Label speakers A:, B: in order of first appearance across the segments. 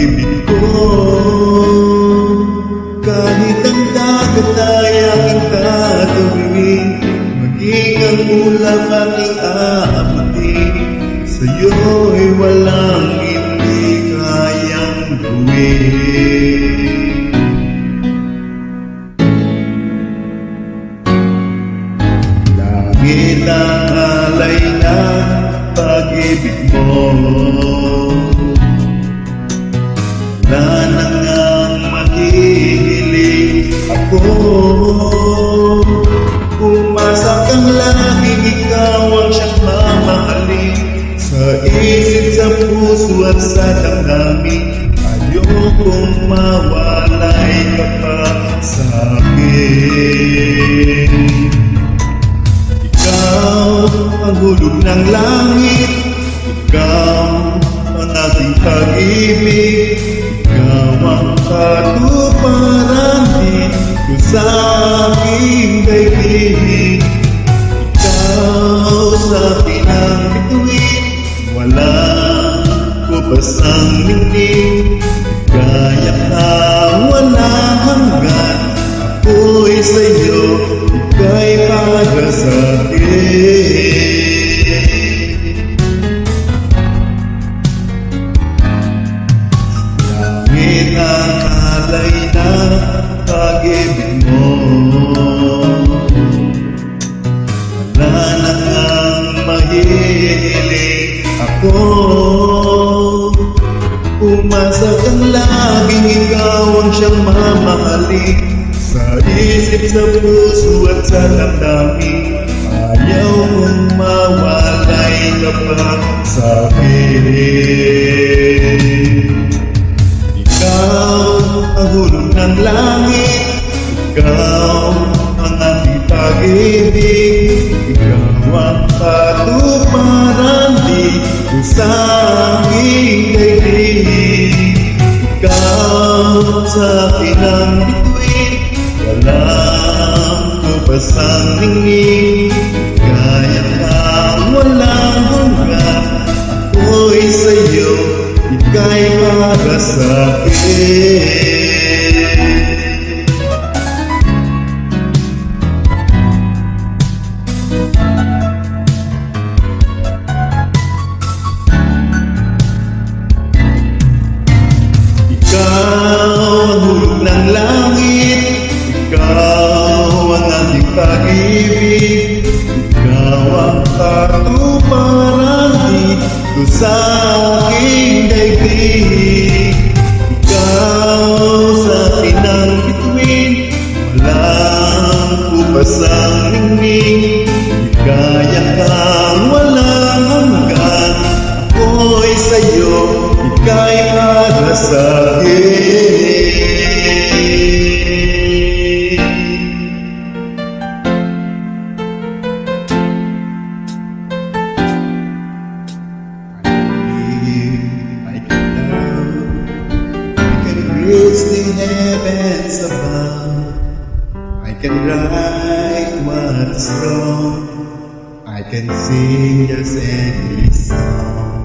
A: pag-ibig ko. Kahit ang dagat ay aking tatawid, maging ang ulap aking aapatin, sa'yo'y walang hindi kayang gawin. Langit ang alay na pag-ibig mo, wala na ngang mahihiling ako. Umasa kang laging ikaw ang siyang mamahalin, sa isip, sa puso at sa damdamin. Ayokong mawalay ka pa sa akin. Ikaw ang hulog ng langit, ikaw ang ating pag-ibig, ikaw ang katuparan din ko sa aking daigdig. Ikaw sa akin ang bituin, walang kupasang ningning, kaya ka walang hanggan, ako'y sa'yo, ika'y para sa akin. Langit ang alay na pag-ibig mo, wala na ngang mahihiling ako. Umasa kang laging ikaw ang siyang mamahalin, sa isip, sa puso at sa damdamin. Ayaw kong mawalay ka pa sa akin. Ikaw ang hulog ng langit, ikaw ang aking pag-ibig, ikaw ang katuparan dito sa aking daigdig. Ikaw sa akin ang bituin, walang kupasang ningning, kaya kang walang hanggan, ako'y sa'yo, ika'y para sa akin. Ikaw ang hulog ng langit, ikaw ang ating pag-ibig, ikaw ang katuparan dito sa aking daigdig. Ikaw sa akin ang bituin, walang kupasang ningning, kaya kang walang hanggan, ako'y sa'yo, ika'y para sa akin. Reach the heavens above, I can write what's wrong, I can sing just any song,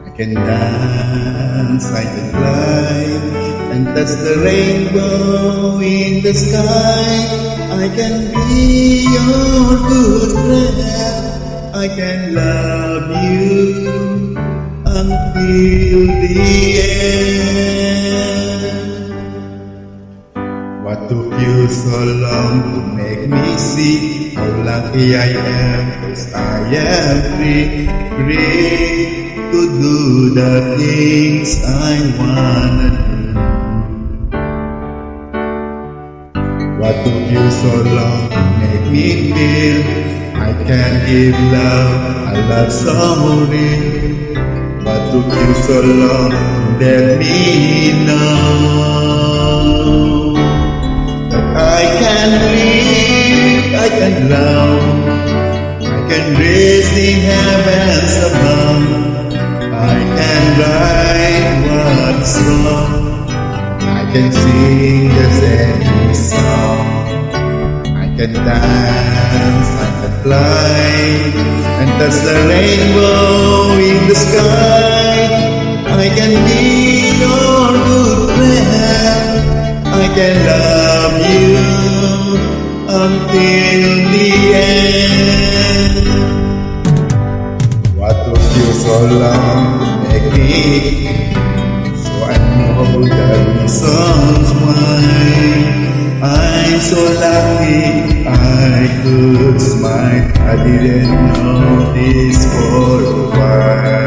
A: I can dance, I can fly, and touch the rainbow in the sky. I can be your good friend, I can love you until the end. What took you so long to make me see how lucky I am, 'cause I am free, free to do the things I wanna do. What took you so long to make me feel I can give love, a love so real? What took you so long to let me know that I can live, I can love, I can raise in heavens above, I can write what's wrong, I can sing just any song, I can dance, I can fly, and touch the rainbow in the sky. I can be your until the end. What took you so long to make me? So I know the reasons why. I'm so lucky I could smile. I didn't know this for a while.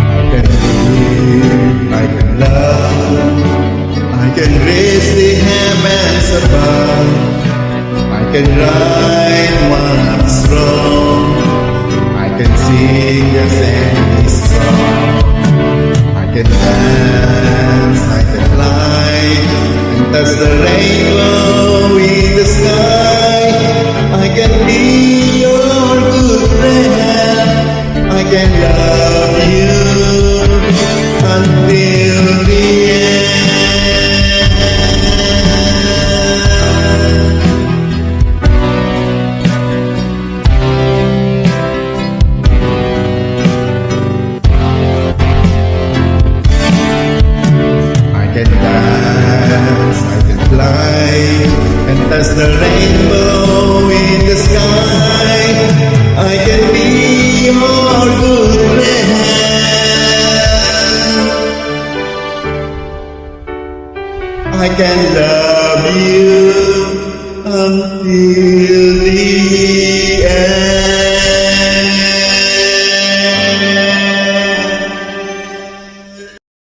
A: I can live, I can love, I can raise the heavens above. I can right what's wrong. I can sing just any song. I can dance, I can fly, and touch the rainbow in the sky. I can be your good friend. I can love you until the I can dance, I can fly, and touch the rainbow in the sky. I can be your good friend. I can love you until